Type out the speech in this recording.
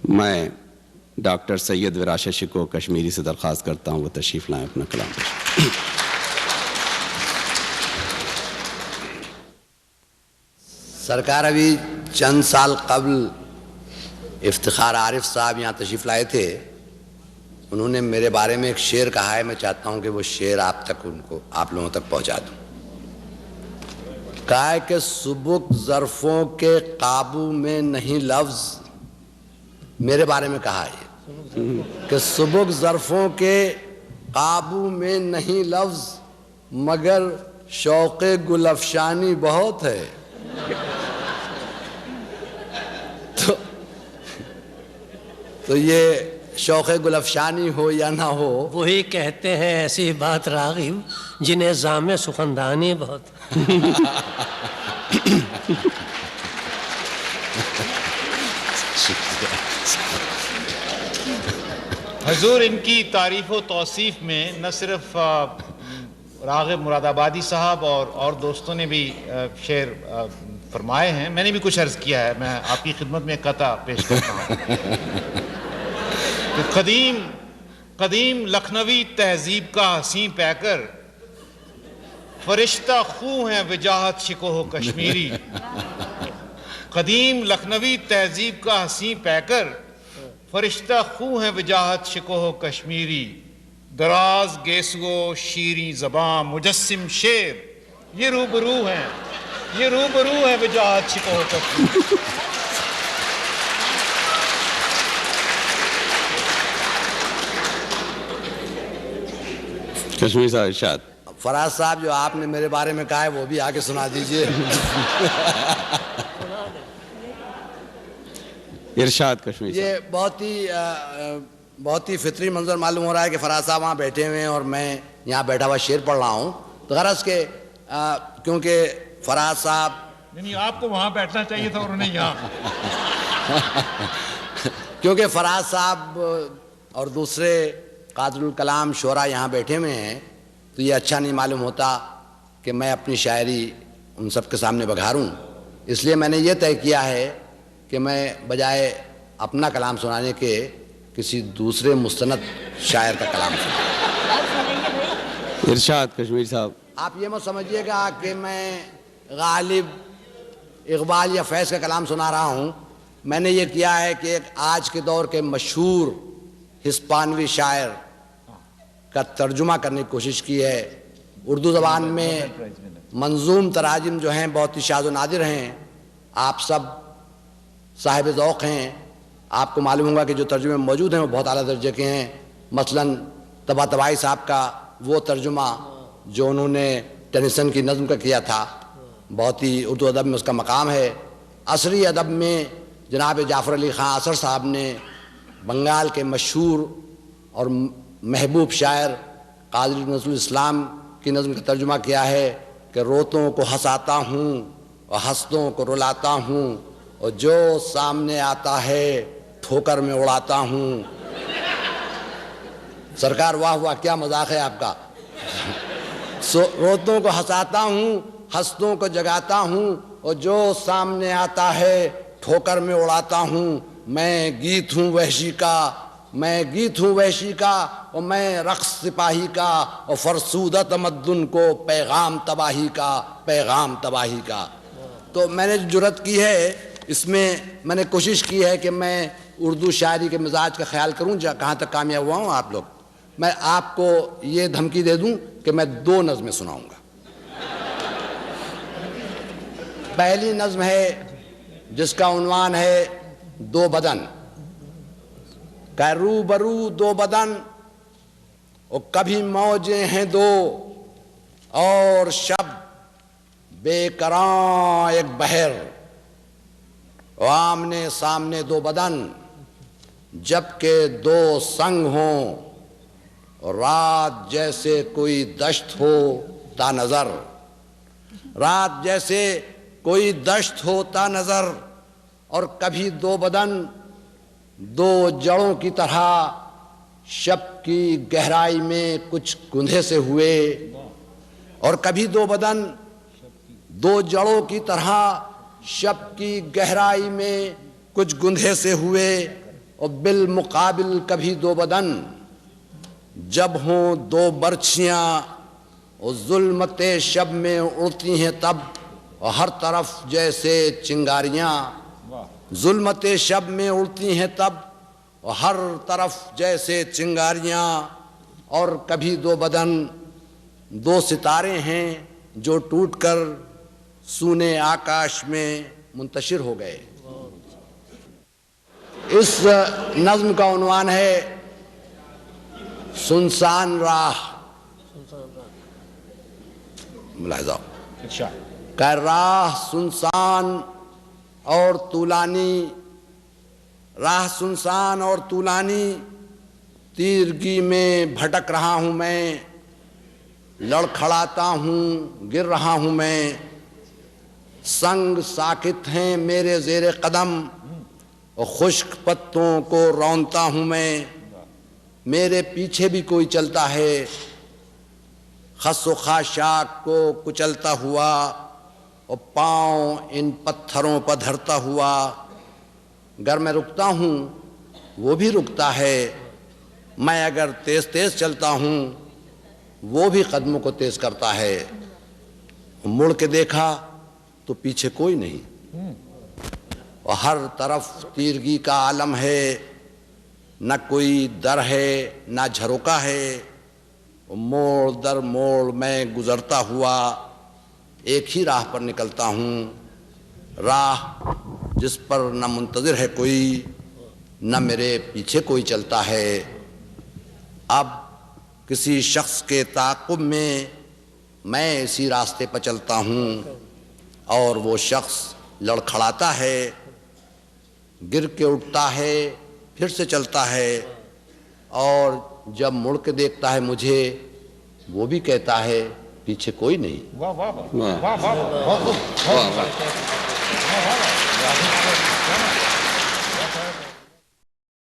میں ڈاکٹر سید وراش شکو کشمیری سے درخواست کرتا ہوں وہ تشریف لائیں اپنا کلام پیش۔ سرکار ابھی چند سال قبل افتخار عارف صاحب یہاں تشریف لائے تھے، انہوں نے میرے بارے میں ایک شعر کہا ہے، میں چاہتا ہوں کہ وہ شعر آپ لوگوں تک پہنچا دوں۔ کہا ہے کہ سبک ظرفوں کے قابو میں نہیں لفظ، میرے بارے میں کہا ہے کہ سبک ظرفوں کے قابو میں نہیں لفظ، مگر شوق گل افشانی بہت ہے۔ تو یہ شوق گل افشانی ہو یا نہ ہو، وہی کہتے ہیں ایسی بات راغب جنہیں زام سخندانی بہت۔ حضور، ان کی تعریف و توصیف میں نہ صرف راغب مراد آبادی صاحب اور دوستوں نے بھی شعر فرمائے ہیں، میں نے بھی کچھ عرض کیا ہے، میں آپ کی خدمت میں قطع پیش کرتا ہوں کہ قدیم لکھنوی تہذیب کا حسین پیکر، فرشتہ خو ہیں وجاہت شکوہ کشمیری۔ قدیم لکھنوی تہذیب کا حسین پیکر، فرشتہ خو ہیں وجاہت شکوہ کشمیری۔ دراز گیسو شیریں زباں مجسم شیر، یہ روبرو ہیں وجاہت شکوہ کشمیری۔ کشمیری صاحب ارشاد۔ فراز صاحب جو آپ نے میرے بارے میں کہا ہے وہ بھی آگے سنا دیجئے۔ ارشاد کشمیری صاحب۔ یہ بہت ہی فطری منظر معلوم ہو رہا ہے کہ فراز صاحب وہاں بیٹھے ہوئے ہیں اور میں یہاں بیٹھا ہوا شعر پڑھ رہا ہوں، تو غرض کہ کیونکہ فراز صاحب، یعنی آپ کو وہاں بیٹھنا چاہیے تھا اور انہیں یہاں۔ کیونکہ فراز صاحب اور دوسرے قادر الکلام شعراء یہاں بیٹھے ہوئے ہیں، تو یہ اچھا نہیں معلوم ہوتا کہ میں اپنی شاعری ان سب کے سامنے بگھاروں، اس لیے میں نے یہ طے کیا ہے کہ میں بجائے اپنا کلام سنانے کے کسی دوسرے مستند شاعر کا کلام سناؤں۔ ارشاد کشمیری صاحب۔ آپ یہ مت سمجھیے گا کہ میں غالب، اقبال یا فیض کا کلام سنا رہا ہوں، میں نے یہ کیا ہے کہ ایک آج کے دور کے مشہور ہسپانوی شاعر کا ترجمہ کرنے کی کوشش کی ہے۔ اردو زبان میں منظوم تراجم جو ہیں بہت ہی شاذ و نادر ہیں، آپ سب صاحب ذوق ہیں، آپ کو معلوم ہوگا کہ جو ترجمے موجود ہیں وہ بہت اعلیٰ درجے کے ہیں۔ مثلاً طباطبائی صاحب کا وہ ترجمہ جو انہوں نے ٹینیسن کی نظم کا کیا تھا، بہت ہی اردو ادب میں اس کا مقام ہے۔ عصری ادب میں جناب جعفر علی خان اثر صاحب نے بنگال کے مشہور اور محبوب شاعر قاضی نذر الاسلام کی نظم کا ترجمہ کیا ہے کہ روتوں کو ہنساتا ہوں اور ہنسوں کو رلاتا ہوں، اور جو سامنے آتا ہے ٹھوکر میں اڑاتا ہوں۔ سرکار واہ واہ، کیا مذاق ہے آپ کا۔ روتوں کو ہنساتا ہوں، ہنسوں کو جگاتا ہوں، اور جو سامنے آتا ہے ٹھوکر میں اڑاتا ہوں۔ میں گیت ہوں وحشی کا، اور میں رقص سپاہی کا، اور فرسودہ تمدن کو پیغام تباہی کا۔ تو میں نے جرأت کی ہے، اس میں میں نے کوشش کی ہے کہ میں اردو شاعری کے مزاج کا خیال کروں، کہاں تک کامیاب ہوا ہوں آپ لوگ۔ میں آپ کو یہ دھمکی دے دوں کہ میں 2 نظمیں سناؤں گا۔ پہلی نظم ہے جس کا عنوان ہے 2 بدن۔ کہ روبرو 2 بدن، اور کبھی موجیں ہیں 2، اور شب بے کراں ایک بحر، آمنے سامنے 2 بدن، جبکہ 2 سنگ ہوں، رات جیسے کوئی دشت ہو تا نظر۔ رات جیسے کوئی دشت ہوتا نظر، اور کبھی 2 بدن 2 جڑوں کی طرح، شب کی گہرائی میں کچھ گندھے سے ہوئے، اور کبھی 2 بدن 2 جڑوں کی طرح، شب کی گہرائی میں کچھ گندھے سے ہوئے، اور بالمقابل کبھی دو بدن، جب ہوں دو برچھیاں اور ظلمت شب میں اڑتی ہیں تب، اور ہر طرف جیسے چنگاریاں، ظلمت شب میں اڑتی ہیں تب اور ہر طرف جیسے چنگاریاں، اور کبھی دو بدن، دو ستارے ہیں جو ٹوٹ کر سونے آکاش میں منتشر ہو گئے۔ اس نظم کا عنوان ہے سنسان راہ۔ ملاحظہ اچھا، کہ راہ سنسان اور طولانی، راہ سنسان اور طولانی، تیرگی میں بھٹک رہا ہوں میں، لڑکھڑاتا ہوں گر رہا ہوں میں، سنگ ساکت ہیں میرے زیر قدم اور خشک پتوں کو رونتا ہوں میں، میرے پیچھے بھی کوئی چلتا ہے خس و خاشاک کو کچلتا ہوا اور پاؤں ان پتھروں پر دھرتا ہوا، گر میں رکتا ہوں وہ بھی رکتا ہے، میں اگر تیز تیز چلتا ہوں وہ بھی قدموں کو تیز کرتا ہے، مڑ کے دیکھا تو پیچھے کوئی نہیں، اور ہر طرف تیرگی کا عالم ہے، نہ کوئی در ہے نہ جھروکا ہے، موڑ در موڑ میں گزرتا ہوا ایک ہی راہ پر نکلتا ہوں، راہ جس پر نہ منتظر ہے کوئی نہ میرے پیچھے کوئی چلتا ہے۔ اب کسی شخص کے تعاقب میں اسی راستے پر چلتا ہوں، اور وہ شخص لڑکھڑاتا ہے، گر کے اٹھتا ہے، پھر سے چلتا ہے، اور جب مڑ کے دیکھتا ہے مجھے وہ بھی کہتا ہے پیچھے کوئی نہیں۔ واہ واہ واہ واہ واہ، بہت خوب، بہت خوب۔